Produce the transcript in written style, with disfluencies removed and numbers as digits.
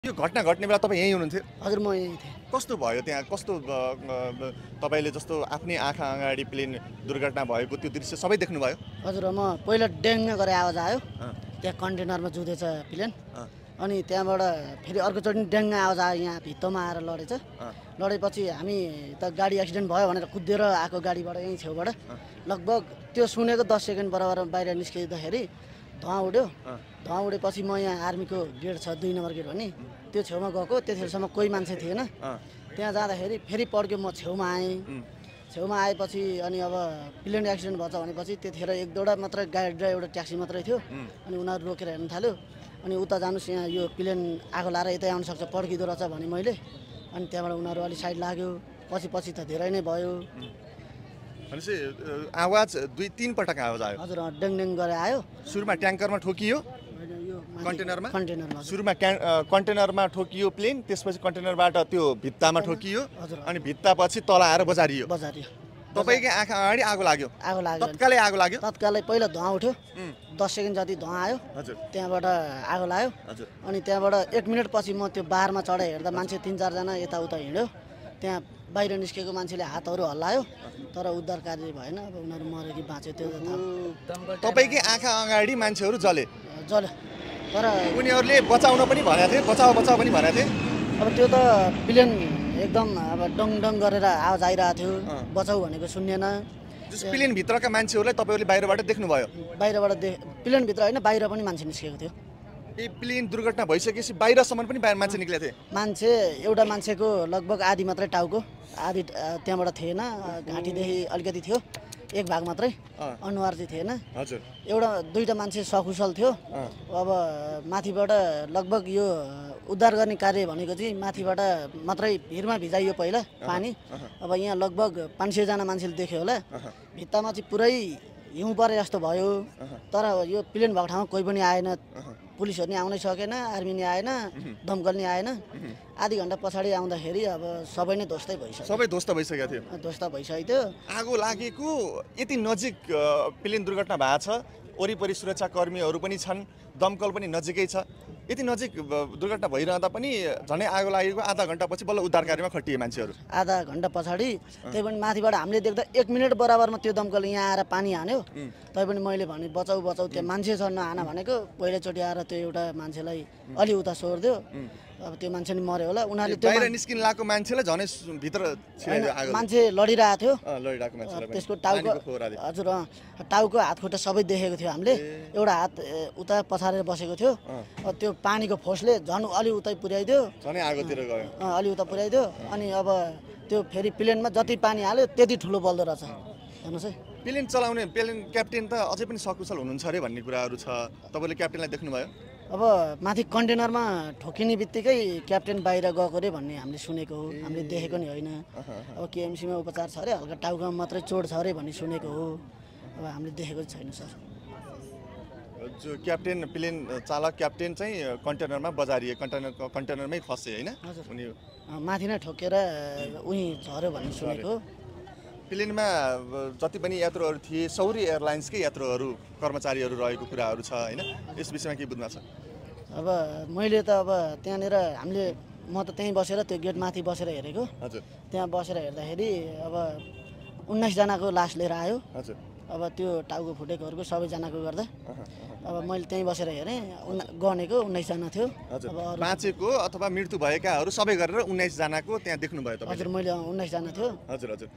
यो घटना घट्ने बेला तपाईँ यहीँ हुनुहुन्थ्यो? हजुर म यहीँ थिएँ। कस्तो भयो त्यहाँ? कस्तो तपाईँले जस्तो आफ्नै आँखा अगाडि प्लेन दुर्घटना भएको त्यो दृश्य सबै देख्नुभयो? हजुर म पहिला ड्याङ्ग गरे आवाज आयो। अँ, त्यहाँ कन्टेनरमा जुधेछ प्लेन। अँ, अनि त्यहाँबाट फेरि अर्कोचोटि ड्याङ्ग आवाज आयो, यहाँ भित्तोमा आएर लडेछ। अँ, लडेपछि हामी त गाडी एक्सिडेन्ट भयो भनेर कुदेर आएको गाडीबाट यहीँ छेउबाट लगभग त्यो सुनेको 10 सेकेन्ड बराबर बाहिर निस्किँदाखेरि धुवा उड्यो। अँ, धुवा उडेपछि म यहाँ आर्मीको गेट छ 2 नम्बर गेट भन्ने त्यो छेउमा गएको। त्यतिखेरसम्म कोही मान्छे थिएन। अँ, त्यहाँ जाँदाखेरि फेरि पड्क्यो, म छेउमा आएँ। उम्, छेउमा आएपछि अनि अब प्लेन एक्सिडेन्ट भएछ भनेपछि त्यतिखेर एक दुईवटा मात्र गाडी र एउटा ट्याक्सी मात्रै थियो। अनि उनीहरू रोकेर हेर्न थाल्यो। अनि उता जानुहोस्, यहाँ यो प्लेन आगो लाएर यतै आउन सक्छ, पड्किँदो रहेछ भने मैले। अनि त्यहाँबाट उनीहरू अलिक साइड लाग्यो। पछि त धेरै नै भयो। भनेपछि आवाज 2-3 पटक आवाज आयो। हजुर ड्याङ ड्याङ गरेर आयो। सुरुमा ट्याङ्करमा ठोकियो, होइन यो माथि कन्टेनरमा? कन्टेनरमा सुरुमा कन्टेनरमा ठोकियो प्लेन, त्यसपछि कन्टेनरबाट त्यो भित्तामा ठोकियो, हजुर अनि भित्तापछि तल आएर बजारियो। बजारियो। तपाईँकै आँखा अगाडि आगो लाग्यो? आगो लाग्यो। तत्कालै आगो लाग्यो? तत्कालै पहिला धुवा उठ्यो। उम्, 10 सेकेन्ड जति धुवा आयो। हजुर, त्यहाँबाट आगो लाग्यो। हजुर, अनि त्यहाँबाट 1 मिनट पछि म त्यो बारमा चढेर हेर्दा मान्छे 3-4 जना यताउता हिँड्यो। त्यहाँ बाहिर निस्केको मान्छेले हातहरू हल्लायो, तर उद्धार कार्य भएन। अब उनीहरू मऱ्यो कि बाँच्यो त्यो त थाहा तपाईँकै आँखा अगाडि मान्छेहरू जले? जल्यो। तर उनीहरूले बचाउन पनि भनेको थिए, बचाऊ बचाऊ पनि भनेको थिए? अब त्यो त प्लेन एकदम अब डङ डङ गरेर आवाज आइरहेको थियो। बचाउ भनेको सुन्नेन। प्लेनभित्रका मान्छेहरूलाई तपाईँहरूले बाहिरबाट देख्नुभयो? बाहिरबाट प्लेनभित्र होइन, बाहिर पनि मान्छे निस्केको थियो। ए, प्लेन दुर्घटना भइसकेपछि बाहिरसम्म पनि बाहिर मान्छे निक्लेको थिए? मान्छे एउटा मान्छेको लगभग आधी मात्रै टाउको, आधी त्यहाँबाट थिएन। घाँटीदेखि अलिकति थियो, एक भाग मात्रै। अनुहार चाहिँ थिएन। हजुर, एउटा दुईवटा मान्छे सकुशल थियो। अब माथिबाट लगभग यो उद्धार गर्ने कार्य भनेको चाहिँ माथिबाट मात्रै भिरमा भिजाइयो पहिला पानी। अब यहाँ लगभग 500 जना मान्छेले देख्यो होला। भित्तामा चाहिँ पुरै हिउँ परे जस्तो भयो। तर यो प्लेन भएको ठाउँमा कोही पनि आएन। पुलिसहरू नि आउनै सकेन, आर्मी नि आएन, दमकल नि आएन। आधी घन्टा पछाडि आउँदाखेरि अब सबै नै ध्वस्तै भइसक्यो। सबै ध्वस्त भइसकेको थियो? ध्वस्त भइसकेको थियो। आगो लागेको यति नजिक प्लेन दुर्घटना भएको छ, वरिपरि सुरक्षाकर्मीहरू पनि छन्, दमकल पनि नजिकै छ। यति नजिक दुर्घटना भइरहँदा पनि झनै आगो लागेको आधा घन्टापछि बल्ल उद्धार कार्यमा खटिए मान्छेहरू? आधा घन्टा पछाडि। त्यही पनि माथिबाट हामीले देख्दा 1 मिनट बराबरमा त्यो दमकल यहाँ आएर पानी हान्यो। तै पनि मैले भने बचाउ बचाउ, त्यहाँ मान्छे छ नहान भनेको। पहिलोचोटि आएर त्यो एउटा मान्छेलाई अलि उता सोर्दियो। अब त्यो मान्छे नि मर्यो होला। उनीहरूले त्यो बाहिर निस्किन लागेको मान्छेलाई झनै भित्र छिराइदियो आगो? मान्छे लडिरहेको थियो। लडिरहेको मान्छेलाई पनि त्यसको टाउको, हजुर टाउको हात खुट्टा सबै देखेको थियो हामीले। एउटा हात उता पछारेर बसेको थियो। त्यो पानीको फोर्सले झन् अलि उतै पुर्याइदियो, झनै आगोतिर गयो। अलि उता पुर्याइदियो। अनि अब त्यो फेरि प्लेनमा जति पानी हाल्यो त्यति ठुलो बल्दो रहेछ। हेर्नुहोस् है, प्लेन चलाउने प्लेन क्याप्टेन त अझै पनि सकुशल हुनुहुन्छ अरे भन्ने कुराहरू छ। तपाईँले क्याप्टेनलाई देख्नुभयो? अब माथि कन्टेनरमा ठोकिने बित्तिकै क्याप्टेन बाहिर गएको अरे भन्ने हामीले सुनेको हो। हामीले देखेको नि होइन। अब केएमसीमा उपचार छ अरे, हल्का टाउकोमा मात्रै चोट छ अरे भन्ने सुनेको हो। अब हामीले देखेको छैन सर। जो क्याप्टेन, प्लेन चालक क्याप्टेन चाहिँ कन्टेनरमा बजारिए, कन्टेनरमै फसे होइन? उनी माथि नै ठोकेर उहीँ झऱ्यो भन्ने सुनेको। प्लेनमा जति पनि यात्रुहरू थिए सौरी एयरलाइन्सकै यात्रुहरू, कर्मचारीहरू रहेको कुराहरू छ होइन? यस विषयमा के बुझ्न छ? अब मैले त अब त्यहाँनिर हामीले, म त त्यहीँ बसेर त्यो गेट माथि बसेर हेरेको। हजुर, त्यहाँ बसेर हेर्दाखेरि अब 19 जनाको लास लिएर आयो। हजुर, अब त्यो टाउको फुटेकोहरूको सबैजनाको गर्दा अब मैले त्यहीँ बसेर हेरेँ। गनेको 19 जना थियो। हजुर, बाँचेको अथवा मृत्यु भएकाहरू सबै गरेर 19 जनाको त्यहाँ देख्नुभयो तपाईँ? हजुर, मैले 19 जना थियो। हजुर, हजुर।